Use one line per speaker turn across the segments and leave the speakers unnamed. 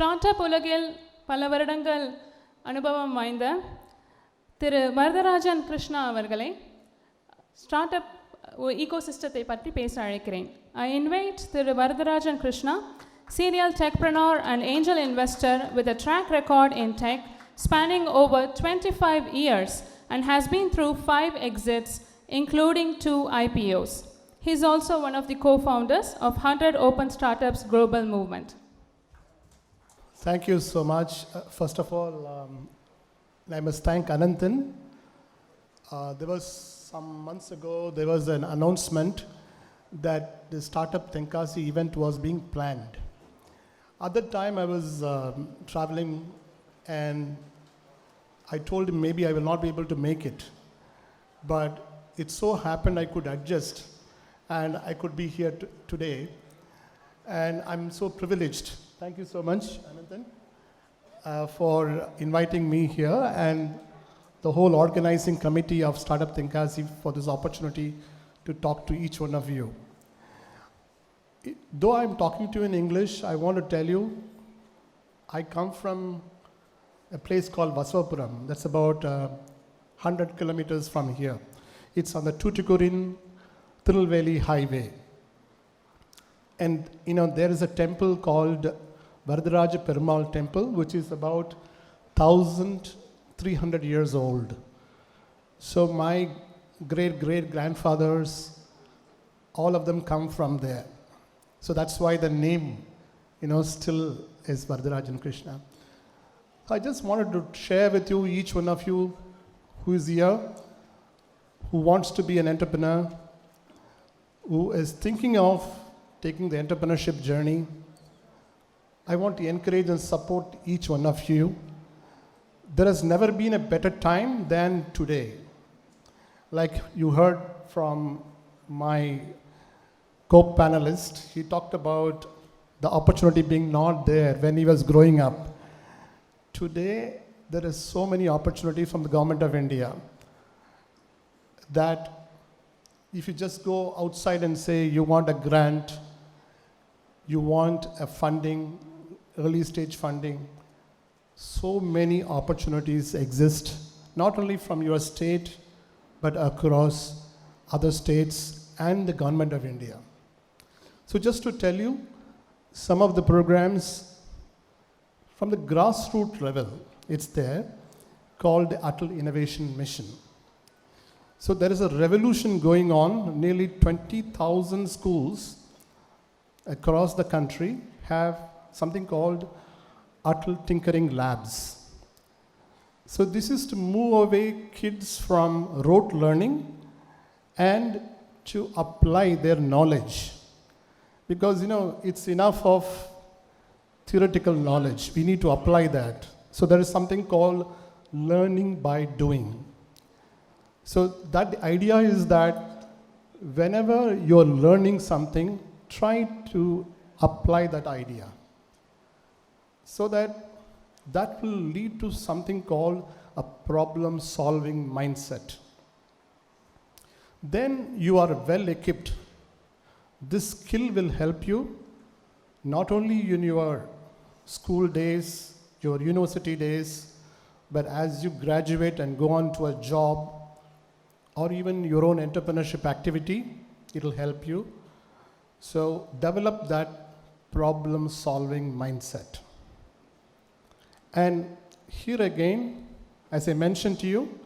Start-up உலகில் பல வருடங்கள் அனுபவம் வாய்ந்த திரு வரதராஜன் கிருஷ்ணா அவர்களை ஸ்டார்ட்-அப் ecosystem பற்றி பேச அழைக்கிறேன். I invite Thiru Varadarajan Krishna, serial techpreneur and angel investor with a track record in tech spanning over 25 years and has been through 5 exits including 2 IPOs. He is also one of the co-founders of 100 Open Startups Global Movement.
Thank you so much. First of all, I must thank Ananthan. There was some months ago, there was an announcement that the startup Tenkasi event was being planned. At that time, I was traveling and I told him maybe I will not be able to make it. But it so happened I could adjust and I could be here today. And I'm so privileged. Thank you so much, Ananthan, for inviting me here and the whole organizing committee of Startup Tenkasi for this opportunity to talk to each one of you. Though I'm talking to you in English, I want to tell you, I come from a place called Vasavapuram. That's about 100 kilometers from here. It's on the Tuticorin-Tirunelveli highway. And there is a temple called Varadaraja Perumal temple, which is about 1,300 years old. So my great-great-grandfathers, all of them come from there. So that's why the name, still is Varadarajan Krishna. I just wanted to share with you, each one of you who is here, who wants to be an entrepreneur, who is thinking of taking the entrepreneurship journey. I want to encourage and support each one of you. There has never been a better time than today. Like you heard from my co-panelist, he talked about the opportunity being not there when he was growing up. Today, there is so many opportunities from the government of India that if you just go outside and say you want a grant, you want a funding, early stage funding, so many opportunities exist, not only from your state, but across other states and the government of India. So just to tell you, some of the programs from the grassroots level, it's there, called the Atal Innovation Mission. So there is a revolution going on. Nearly 20,000 schools across the country have something called Atal Tinkering Labs. So this is to move away kids from rote learning and to apply their knowledge. Because, it's enough of theoretical knowledge. We need to apply that. So there is something called learning by doing. So that the idea is that whenever you're learning something, try to apply that idea. So that will lead to something called a problem-solving mindset. Then you are well equipped. This skill will help you not only in your school days, your university days, but as you graduate and go on to a job or even your own entrepreneurship activity, it will help you. So develop that problem-solving mindset. And here again, as I mentioned to you,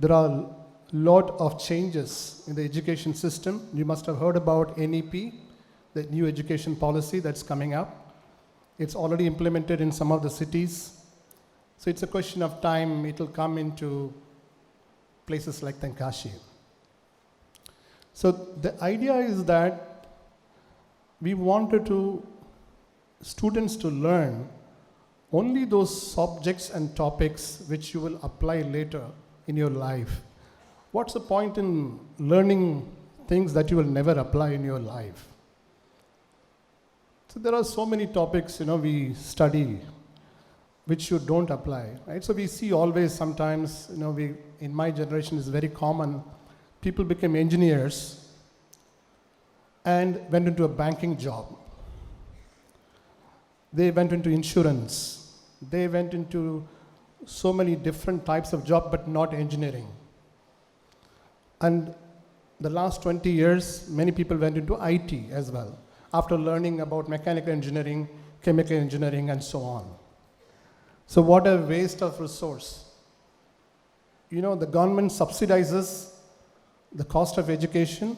there are a lot of changes in the education system. You must have heard about NEP, the new education policy that's coming up. It's already implemented in some of the cities. So it's a question of time, it will come into places like Tenkasi. So the idea is that we wanted students to learn only those subjects and topics which you will apply later in your life. What's the point in learning things that you will never apply in your life? So there are so many topics, we study which you don't apply, right? So we see always sometimes, in my generation it's very common, people became engineers and went into a banking job. They went into insurance. They went into so many different types of job, but not engineering. And the last 20 years, many people went into IT as well, after learning about mechanical engineering, chemical engineering, and so on. So what a waste of resource. You know, the government subsidizes the cost of education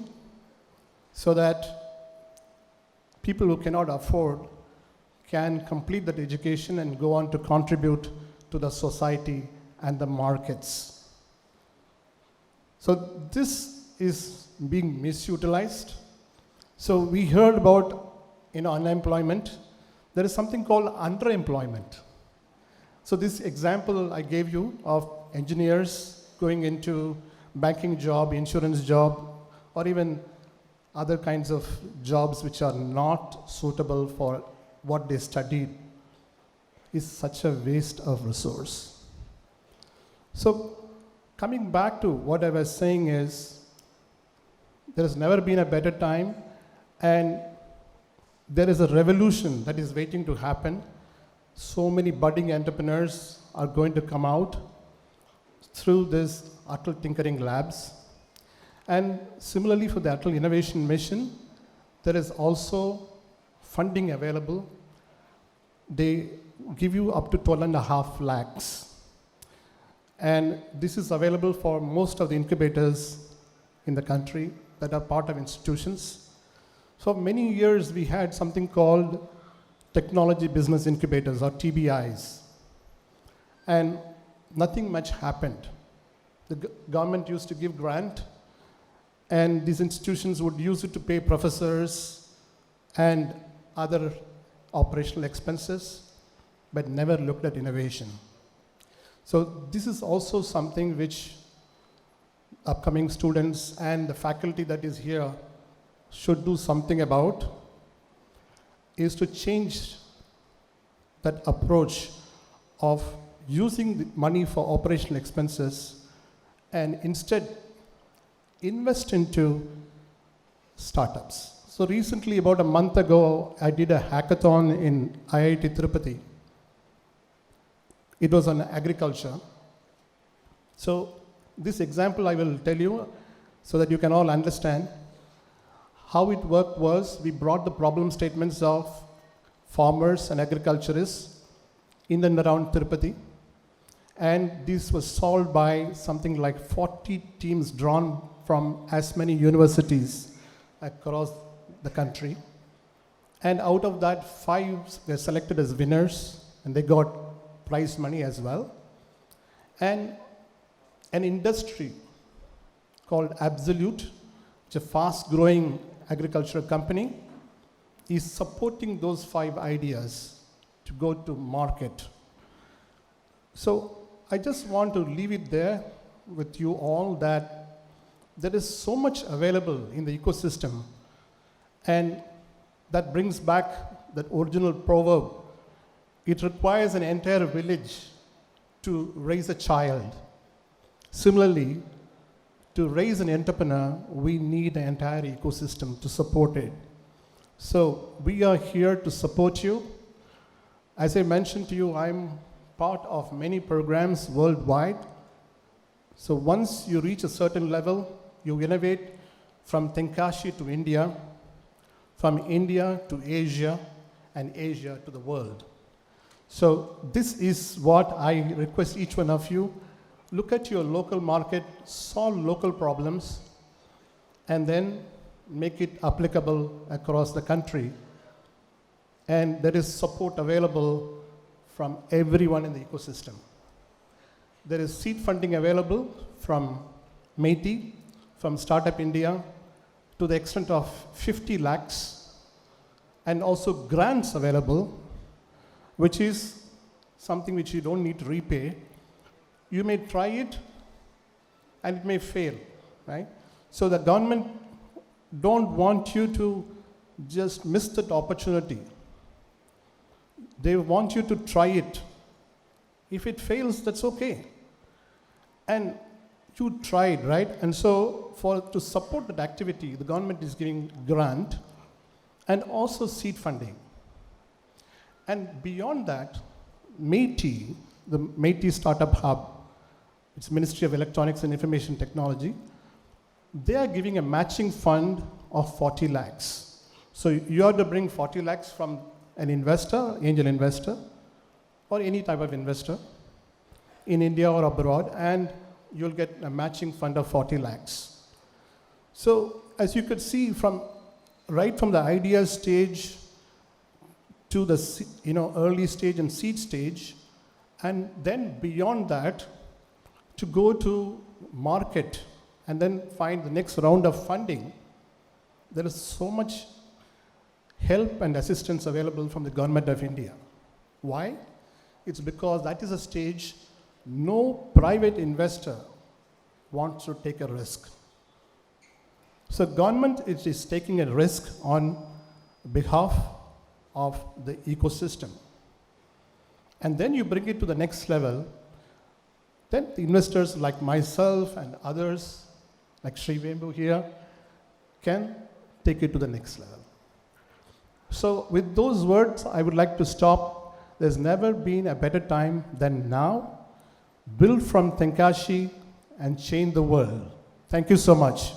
so that people who cannot afford can complete that education and go on to contribute to the society and the markets. So this is being misutilized. So we heard about unemployment. There is something called underemployment. So this example I gave you of engineers going into banking job, insurance job, or even other kinds of jobs which are not suitable for what they studied is such a waste of resource. So coming back to what I was saying is, there has never been a better time, and there is a revolution that is waiting to happen. So many budding entrepreneurs are going to come out through this Atal Tinkering Labs. And similarly for the Atal Innovation Mission, there is also funding available. They give you up to 12.5 lakhs. And this is available for most of the incubators in the country that are part of institutions. So many years we had something called Technology Business Incubators, or TBIs. And nothing much happened. The government used to give grant, and these institutions would use it to pay professors and other operational expenses, but never looked at innovation. So this is also something which upcoming students and the faculty that is here should do something about, is to change that approach of using the money for operational expenses and instead invest into startups. So recently, about a month ago, I did a hackathon in IIT Tirupati. It was on agriculture. So this example I will tell you so that you can all understand. How it worked was, we brought the problem statements of farmers and agriculturists in and around Tirupati. And this was solved by something like 40 teams drawn from as many universities across the country. And out of that, 5 were selected as winners, and they got prize money as well. And an industry called Absolute, which is a fast-growing agricultural company, is supporting those 5 ideas to go to market. So I just want to leave it there with you all that there is so much available in the ecosystem, and that brings back that original proverb. It requires an entire village to raise a child. Similarly, to raise an entrepreneur, we need an entire ecosystem to support it. So we are here to support you. As I mentioned to you, I'm part of many programs worldwide. So once you reach a certain level, you innovate from Tenkasi to India, from India to Asia, and Asia to the world. So this is what I request each one of you. Look at your local market, solve local problems, and then make it applicable across the country. And there is support available from everyone in the ecosystem. There is seed funding available from MEITI, from Startup India, to the extent of 50 lakhs, and also grants available, which is something which you don't need to repay. You may try it, and it may fail, right? So the government don't want you to just miss that opportunity. They want you to try it. If it fails, that's okay. And you tried, right? And so to support that activity, the government is giving grant and also seed funding. And beyond that, MeitY, the MeitY Startup Hub, it's Ministry of Electronics and Information Technology, they are giving a matching fund of 40 lakhs. So you have to bring 40 lakhs from an investor, angel investor, or any type of investor in India or abroad, and you'll get a matching fund of 40 lakhs. So as you could see, right from the idea stage to the early stage and seed stage, and then beyond that, to go to market and then find the next round of funding, there is so much help and assistance available from the government of India. Why? It's because that is a stage no private investor wants to take a risk. So government is taking a risk on behalf of the ecosystem. And then you bring it to the next level, then the investors like myself and others, like Sri Vembu here, can take it to the next level. So with those words, I would like to stop. There's never been a better time than now. Build from Tenkasi and change the world. Thank you so much.